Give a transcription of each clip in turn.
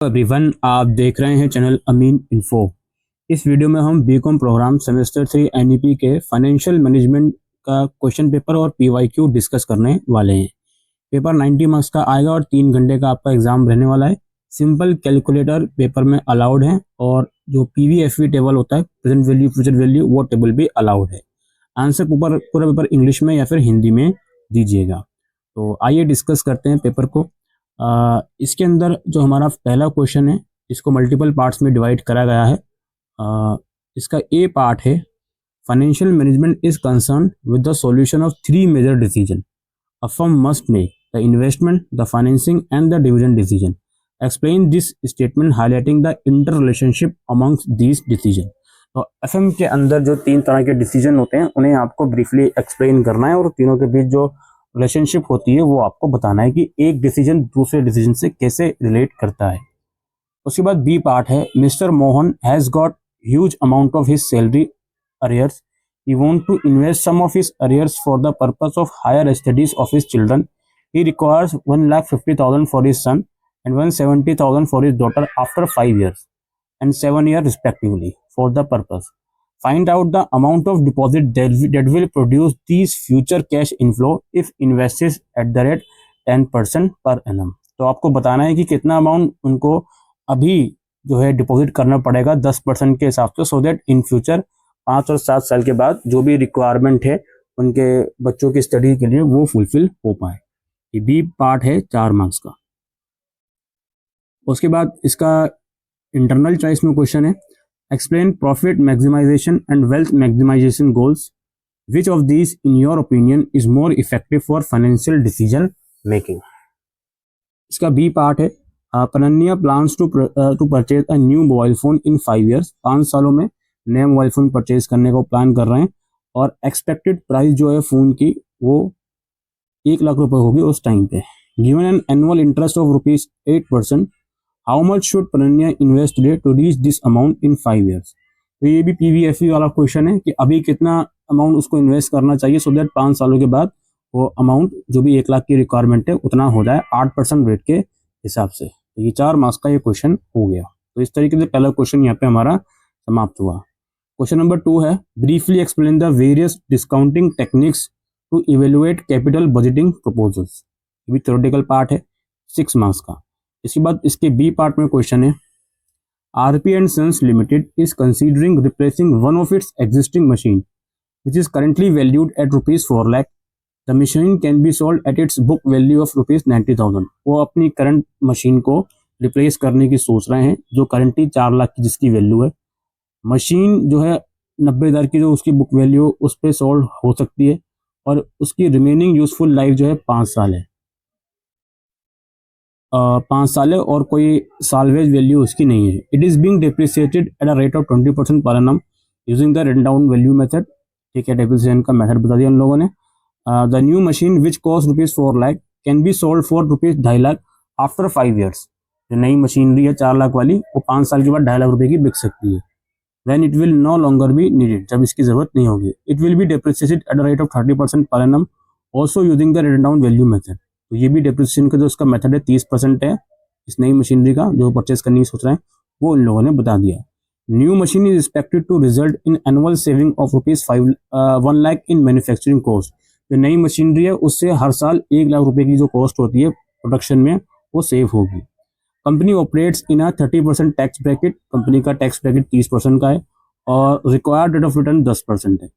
Everyone, आप देख रहे हैं चैनल अमीन इन्फो। इस वीडियो में हम बीकॉम प्रोग्राम सेमेस्टर 3 एनईपी के फाइनेंशियल मैनेजमेंट का क्वेश्चन पेपर और पीवाईक्यू डिस्कस करने वाले हैं। पेपर 90 मार्क्स का आएगा और 3 घंटे का आपका एग्जाम रहने वाला है। सिंपल कैलकुलेटर पेपर में अलाउड है और जो पीवीएफवी टेबल होता है, प्रेजेंट वैल्यू फ्यूचर वैल्यू, वो टेबल भी अलाउड है। आंसर पूरा पेपर इंग्लिश में या फिर हिंदी में दीजिएगा। तो आइए डिस्कस करते हैं पेपर को। इसके अंदर जो हमारा पहला क्वेश्चन है, इसको मल्टीपल पार्ट्स में डिवाइड करा गया है। इसका ए पार्ट है, financial management is concern with the solution of 3 major decision a firm must make, the investment, the financing and the division decision. Explain this statement highlighting the inter relationship amongst these decision. तो FM के अंदर जो 3 तरह के decision होते हैं उन्हें आपको ब्रीफली एक्सप्लेन करना है और तीनों के बीच जो रिलेशनशिप होती है वो आपको बताना है कि एक डिसीजन दूसरे डिसीजन से कैसे रिलेट करता है। उसके बाद बी पार्ट है, mister Mohan has got huge amount of his salary arrears, he want to invest some of his arrears for the purpose of higher studies of his children, he requires 1,50,000 for his son and 170,000 for his daughter after 5 years and 7 years respectively for the purpose. Find out the amount of deposit that will produce these future cash inflow if invested at the rate 10% per annum. तो आपको बताना है कि कितना amount उनको अभी जो है डिपॉजिट करना पड़ेगा 10% के हिसाब से, सो दैट इन फ्यूचर 5 और 7 साल के बाद जो भी रिक्वायरमेंट है उनके बच्चों की स्टडी के लिए वो फुलफिल हो पाए। ये बी पार्ट है 4 मार्क्स का। उसके बाद इसका इंटरनल चॉइस में क्वेश्चन है, explain profit maximisation and wealth maximisation goals, which of these in your opinion is more effective for financial decision making. इसका बी पार्ट है, Pananya plans to purchase a new mobile phone in 5 years, 5 सालों में नया mobile phone purchase करने को plan कर रहे हैं और एक्सपेक्टेड प्राइस जो है फोन की वो 1 लाख रुपए होगी उस टाइम पे। Given an annual interest of ₹8%, how much should Pananya invest today to reach this amount in 5 years। तो ये भी पीवीएफई वाला क्वेश्चन है कि अभी कितना अमाउंट उसको इन्वेस्ट करना चाहिए सो दैट 5 सालों के बाद वो अमाउंट जो भी 1 लाख की रिक्वायरमेंट है उतना हो जाए 8% रेट के हिसाब से। तो ये 4 मार्क्स का ये क्वेश्चन हो गया। तो इस तरीके से पहला क्वेश्चन यहाँ पे हमारा समाप्त हुआ। क्वेश्चन नंबर 2 है, briefly explain the various discounting techniques to evaluate capital budgeting proposals. ये भी थ्योरेटिकल पार्ट है, 6 मार्क्स का। इसके बाद इसके बी पार्ट में क्वेश्चन है, RP and sons limited is considering replacing one of its existing machine which is currently valued at ₹4 lakh, the machine can be sold at its book value of ₹90,000। वो अपनी current machine को replace करने की सोच रहे हैं जो करेंटली 4 लाख की जिसकी वैल्यू है। मशीन जो है 90,000 की जो उसकी बुक वैल्यू उस पर सोल्ड हो सकती है और उसकी रिमेनिंग यूजफुल लाइफ जो है 5 साल है। 5 साल है और कोई साल्वेज वैल्यू उसकी नहीं है। It is being depreciated at a rate of 20% per annum using the written down value method. ठीक है, डेप्रिसिएशन का मेथड बता दिया उन लोगों ने। The new machine which cost ₹4 lakh can be sold for ₹2.5 lakh after 5 years। जो नई मशीनरी है 4 लाख वाली वो 5 साल के बाद 2.5 लाख रुपए की बिक सकती है। When it will no longer be needed, जब इसकी जरूरत नहीं होगी। It will be depreciated at a rate of 30% per annum, also using the written down value method। तो ये भी डेप्रिसिएशन का जो उसका मेथड है 30% है इस नई मशीनरी का जो परचेज करने की सोच रहे हैं, वो इन लोगों ने बता दिया। New machine is expected to result in annual saving of ₹1 lakh in manufacturing cost. जो नई मशीनरी है उससे हर साल 1 लाख रुपए की जो कॉस्ट होती है प्रोडक्शन में वो सेव होगी। Company operates in a 30% tax bracket, company का टैक्स ब्रैकेट 30% का है और रिक्वायर्ड रेट ऑफ रिटर्न 10% है।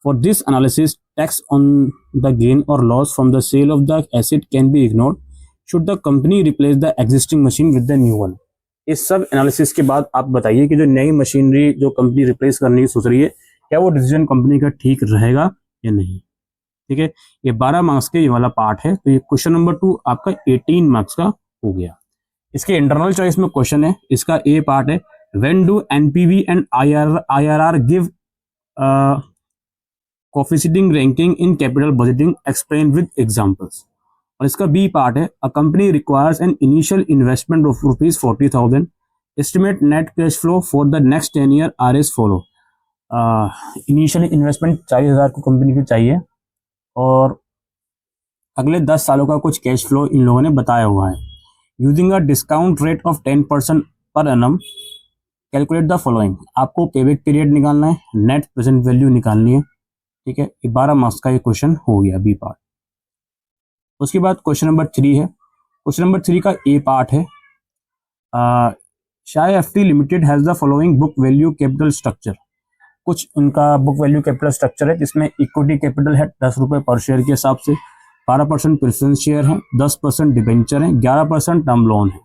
For this analysis tax on the gain और loss from the sale of the asset can be ignored, should the company replace the existing machine with the new one. इस सब analysis के बाद आप बताइए कि जो नई मशीनरी जो कंपनी रिप्लेस करने की सोच रही है क्या वो डिसीजन कंपनी का ठीक रहेगा या नहीं। ठीक है, ये 12 मार्क्स के ये वाला पार्ट है। तो ये क्वेश्चन नंबर 2 आपका 18 मार्क्स का हो गया। इसके इंटरनल चॉइस में क्वेश्चन है, इसका ए पार्ट है, when do NPV and IRR give coefficient ranking in capital budgeting, explain with examples. और इसका बी पार्ट है, a company requires an initial investment of ₹40,000, estimate net cash flow for the next 10 year R S follow. Initial investment 40,000 को company को चाहिए और अगले 10 सालों का कुछ कैश फ्लो इन लोगों ने बताया हुआ है। Using a discount rate of 10% per annum calculate the following. आपको पेबैक पीरियड निकालना है, नेट प्रेजेंट वैल्यू निकालनी है। ठीक है, ये 12 मार्क्स का ये क्वेश्चन हो गया बी पार्ट। उसके बाद क्वेश्चन नंबर 3 है। क्वेश्चन नंबर 3 का ए पार्ट है, शाय FT limited has the following book value capital structure. कुछ उनका बुक वैल्यू कैपिटल स्ट्रक्चर है जिसमें इक्विटी कैपिटल है 10 रुपए पर शेयर के हिसाब से, 12% प्रेफरेंस शेयर है, 10% डिबेंचर है, 11% टर्म लोन है।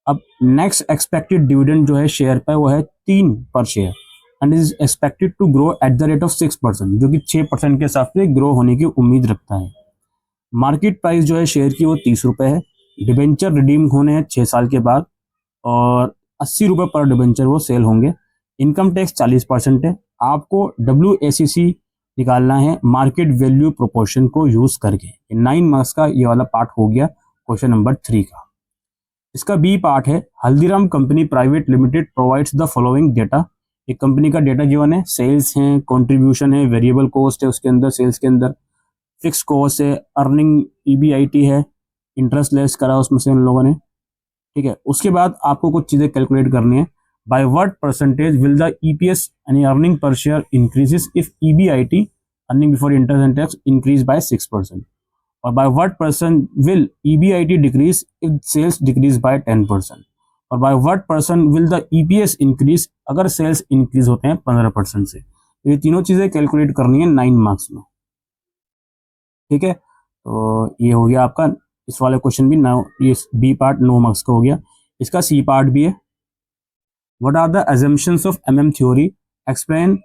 अब नेक्स्ट एक्सपेक्टेड डिविडेंड जो है शेयर पर वो है 3 per share and is expected to grow at the rate of 6%, जो कि 6% के हिसाब से ग्रो होने की उम्मीद रखता है। मार्केट प्राइस जो है शेयर की वो 30 रुपए है। डिबेंचर रिडीम होने हैं 6 साल के बाद और 80 रुपए पर डिबेंचर वो सेल होंगे। इनकम टैक्स 40% है। आपको WACC निकालना है मार्केट वैल्यू प्रोपोर्शन को यूज करके। 9 मार्क्स का ये वाला पार्ट हो गया क्वेश्चन नंबर 3 का। इसका बी पार्ट है, Haldiram company private limited provides the following data. एक कंपनी का डेटा गिवन है, सेल्स है, कंट्रीब्यूशन है, वेरिएबल कॉस्ट है उसके अंदर, सेल्स के अंदर फिक्स कॉस्ट है, अर्निंग EBIT है, इंटरेस्ट लेस करा उसमें से उन लोगों ने। ठीक है, उसके बाद आपको कुछ चीजें कैलकुलेट करनी है। By what percentage will the EPS यानी earning per share increases if EBIT earning before interest and tax increase by 6%, और by what percent will EBIT decrease if sales decrease by 10%, और by what percent will the EPS increase अगर sales increase होते हैं 15% से। ये तीनों चीजें calculate करनी है 9 मार्क्स में। ठीक है, तो ये हो गया आपका इस वाले क्वेश्चन भी। ये बी पार्ट 9 मार्क्स का हो गया। इसका सी पार्ट भी है, what are the assumptions of MM theory, explain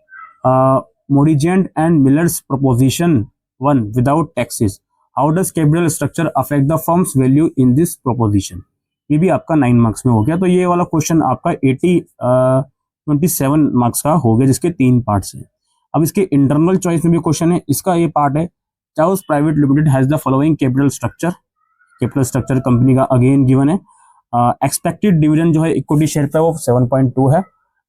मोडिजेंट and Miller's proposition 1 without taxes, how does capital structure affect the firm's value in this proposition. ये भी आपका 9 मार्क्स में हो गया। तो ये वाला क्वेश्चन आपका 27 मार्क्स का हो गया जिसके 3 पार्ट्स हैं। अब इसके इंटरनल चॉइस में भी क्वेश्चन है, इसका ये पार्ट है, chaos private limited has the following capital structure. Capital structure company का अगेन गिवन है। एक्सपेक्टेड डिविडेंड जो है इक्विटी शेयर पे वो 7.2 है।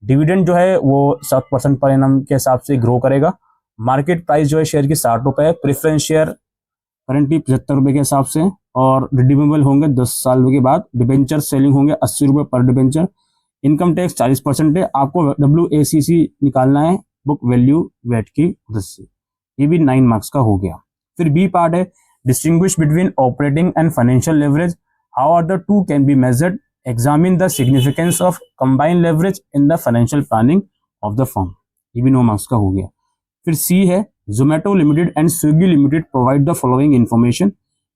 डिविडेंड जो है वो 7% पर एनम के हिसाब से ग्रो करेगा। मार्केट प्राइस जो है शेयर की 60 रुपए है। प्रेफरेंस शेयर करंटली 75 रुपए के हिसाब से और रिडीमेबल होंगे 10 साल के बाद। डिबेंचर सेलिंग होंगे 80 रुपए पर डिबेंचर। इनकम टैक्स 40% है। आपको WACC निकालना है बुक वैल्यू वेट की मदद से। ये भी 9 मार्क्स का हो गया। फिर बी पार्ट है, distinguish between operating and financial leverage, how are the two can be measured, examine the significance of combined leverage in the financial planning of the firm. ये भी 9 मार्क्स का हो गया। फिर सी है, Zomato limited and Swiggy limited provide the following information.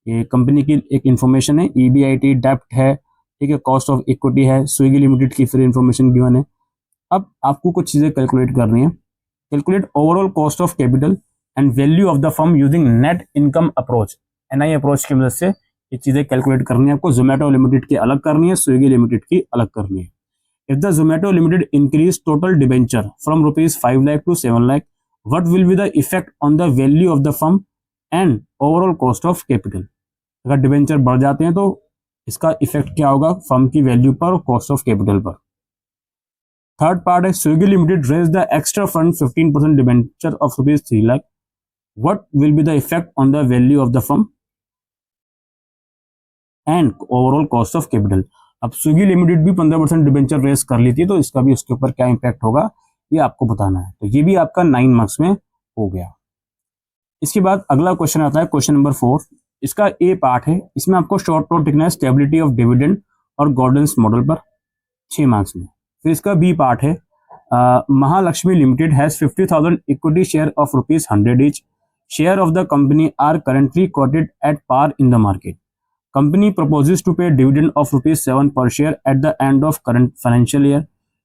ये company की एक इन्फॉर्मेशन है, EBIT डेप्ट है, ठीक है, कॉस्ट ऑफ इक्विटी है, स्विगी लिमिटेड की फिर इन्फॉर्मेशन गिवन है। अब आपको कुछ चीजें कैलकुलेट करनी है। Calculate overall cost of capital and value of the firm using net income approach. NI approach की मदद से ये चीजें कैलकुलेट करनी है आपको। जोमेटो लिमिटेड की अलग करनी है, स्विगी लिमिटेड की अलग करनी है। If the Zomato limited increase total debenture from ₹5 lakh to 7 lakh, what will be the effect on the value of the firm and overall cost of capital। अगर डिबेंचर बढ़ जाते हैं तो इसका इफेक्ट क्या होगा फर्म की वैल्यू पर और कॉस्ट ऑफ कैपिटल पर। थर्ड पार्ट है, Swiggy limited raise the extra fund 15% debenture of ₹3 lakh, what will be the effect on the value of the firm and overall cost of capital। अब Swiggy limited भी 15% debenture raise कर ली थी तो इसका भी उसके ऊपर क्या इंपैक्ट होगा ये आपको बताना है। तो ये भी आपका 9 मार्क्स में हो गया। इसके बाद अगला क्वेश्चन आता है क्वेश्चन नंबर 4। इसका ए पार्ट है, इसमें आपको शॉर्ट नोट लिखना है स्टेबिलिटी ऑफ डिविडेंड और गवर्नेंस मॉडल पर 6 मार्क्स में। फिर इसका बी पार्ट है, Mahalakshmi limited has 50,000 equity share of ₹100 each. Share of the company are currently quoted at par in the market. Company proposes to pay dividend of ₹7 per share at the end of current financial year.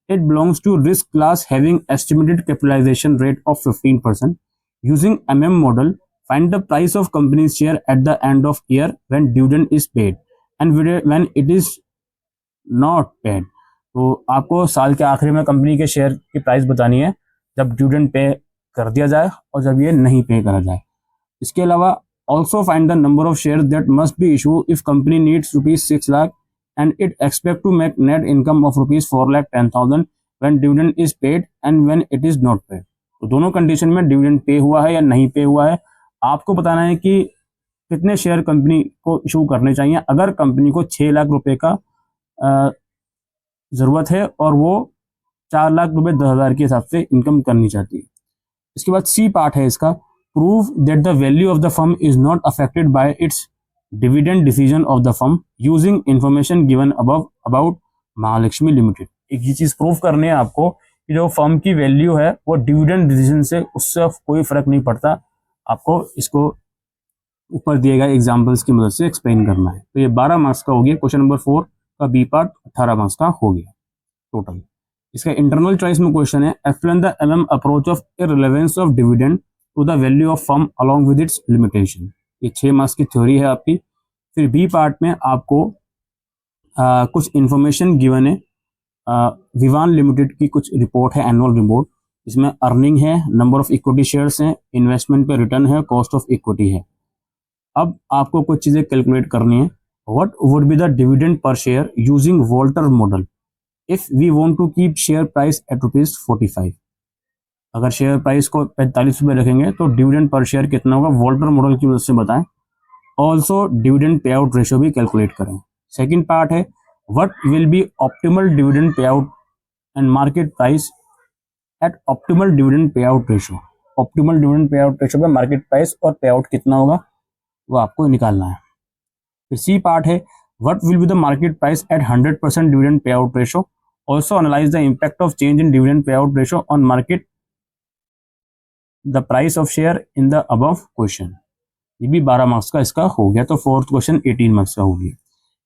It belongs to risk class having estimated capitalization rate of 15%. Using MM model, find the price of company's share at the end of year when dividend is paid and when it is not paid। तो आपको साल के आखिरी में company के share की price बतानी है जब डिविडेंड पे कर दिया जाए और जब ये नहीं पे करा जाए। इसके अलावा also find the number of shares that must be issued if company needs ₹6 lakh and it expect to make net income of ₹4,10,000 when dividend is paid and when it is not paid। तो दोनों condition में dividend pay हुआ है या नहीं पे हुआ है आपको बताना है कि कितने शेयर कंपनी को इशू करने चाहिए अगर कंपनी को 6 लाख रुपए का ज़रूरत है और वो 4 लाख रुपए 10,000 के हिसाब से इनकम करनी चाहती है। इसके बाद सी पार्ट है इसका, prove that the value of the firm is not affected by it's dividend decision of the firm using information given above about Mahalakshmi limited. एक ये चीज प्रूव करनी है आपको कि जो फर्म की वैल्यू है वो डिविडेंड डिसीजन से उससे कोई फर्क नहीं पड़ता। आपको इसको ऊपर दिए गए एग्जाम्पल्स की मदद से एक्सप्लेन करना है। तो ये 12 मार्क्स का हो गया। क्वेश्चन नंबर 4 का बी पार्ट 18 मार्क्स का हो गया टोटल। इसका इंटरनल चॉइस में क्वेश्चन है, explain the approach of irrelevance of dividend to the value of firm along with its limitation. ये 6 मार्क्स की थ्योरी है आपकी। फिर बी पार्ट में आपको कुछ इंफॉर्मेशन गिवन है। विवान लिमिटेड की कुछ रिपोर्ट है, एनुअल रिपोर्ट। इसमें अर्निंग है, नंबर ऑफ इक्विटी शेयर्स हैं, इन्वेस्टमेंट पे रिटर्न है, कॉस्ट ऑफ इक्विटी है। अब आपको कुछ चीजें कैलकुलेट करनी है। What would be the dividend per share using Walter model if we want to keep share price at ₹45। अगर शेयर प्राइस को 45 रुपए रखेंगे तो डिविडेंड पर शेयर कितना होगा, वोल्टर मॉडल की मदद से बताएं। Also dividend payout ratio भी कैलकुलेट करें। सेकेंड पार्ट है, what will be optimal dividend payout and market price at optimal dividend payout ratio. Optimal dividend payout ratio पे market price और पे out कितना होगा वो आपको निकालना है। फिर सी पार्ट है, what will be the market price at 100% dividend payout ratio. Also analyse the impact of change in dividend payout ratio on market the price of share in the above question. ये भी 12 marks का इसका हो गया। तो fourth question 18 marks का हो गया।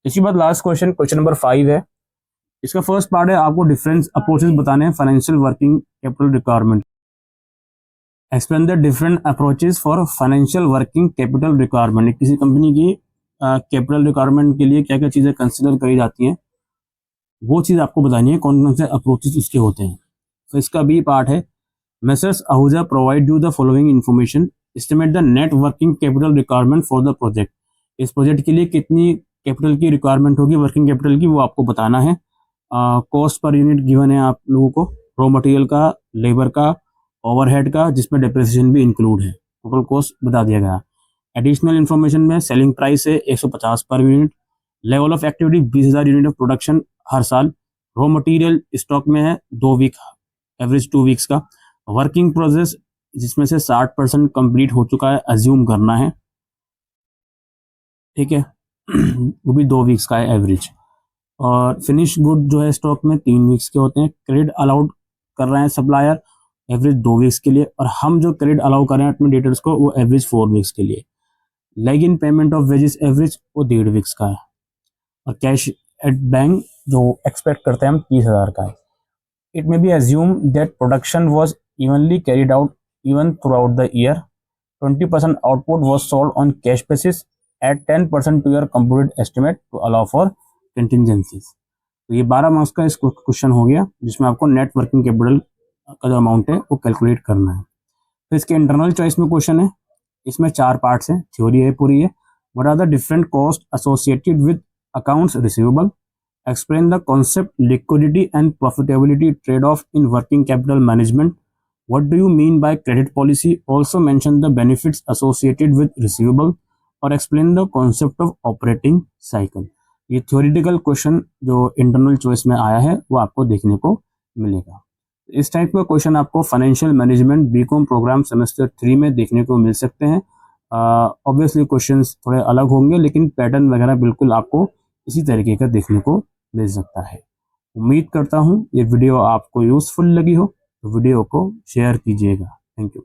इसके बाद लास्ट क्वेश्चन, क्वेश्चन नंबर 5 है। इसका फर्स्ट पार्ट है, आपको डिफरेंस अप्रोचेस बताने हैं financial working capital requirement. Explain the different approaches for financial working capital requirement. किसी कंपनी की कैपिटल रिक्वायरमेंट के लिए क्या क्या चीज़ें कंसिडर करी जाती हैं वो चीज़ आपको बतानी है, कौन कौन से अप्रोचेस उसके होते हैं। तो इसका बी पार्ट है, messrs Ahuja provide you the following information, estimate the net working capital requirement for the project. इस प्रोजेक्ट के लिए कितनी कैपिटल की रिक्वायरमेंट होगी, वर्किंग कैपिटल की, वो आपको बताना है। कॉस्ट पर यूनिट गिवन है आप लोगों को, रॉ मटेरियल का, लेबर का, ओवरहेड का, जिसमें डेप्रिसिएशन भी इंक्लूड है, टोटल कॉस्ट बता दिया गया। एडिशनल इन्फॉर्मेशन में सेलिंग प्राइस है 150 per unit, level of activity 20,000 unit of production हर साल, रॉ मटेरियल स्टॉक में है 2 वीक, एवरेज 2 वीक्स का, वर्किंग प्रोसेस जिसमें से 60% कंप्लीट हो चुका है, अज्यूम करना है, ठीक है वो भी 2 वीक्स का है एवरेज। और फिनिश गुड जो है स्टॉक में 3 वीक्स के होते हैं। क्रेडिट अलाउड कर रहे हैं सप्लायर एवरेज 2 वीक्स के लिए, और हम जो क्रेडिट अलाउ कर रहे हैं अपने डेटर्स को वो एवरेज 4 वीक्स के लिए। Lag in payment of wages average वो 1.5 वीक्स का है, और कैश एट बैंक जो एक्सपेक्ट करते हैं हम 30,000 का है। It may be assume that production was evenly carried out even throughout the year, 20% output was sold on cash basis at 10% to your computed estimate to allow for contingencies. तो ये 12 marks का इस question हो गया, जिसमें आपको net working capital का जो अमाउंट है वो कैलकुलेट करना है। तो इसके इंटरनल चॉइस में क्वेश्चन है, इसमें 4 पार्ट्स हैं, थ्योरी है पूरी है। What are the different cost associated with accounts receivable, explain the concept liquidity and profitability trade off in working capital management, what do you mean by credit policy, also mention the benefits associated with receivable, और explain the concept of operating cycle. ये theoretical question जो internal choice में आया है वो आपको देखने को मिलेगा। इस टाइप का क्वेश्चन आपको financial management B Com program semester 3 में देखने को मिल सकते हैं। ऑब्वियसली क्वेश्चंस थोड़े अलग होंगे, लेकिन पैटर्न वगैरह बिल्कुल आपको इसी तरीके का देखने को मिल सकता है। उम्मीद करता हूँ ये वीडियो आपको यूजफुल लगी हो, तो वीडियो को शेयर कीजिएगा। Thank you.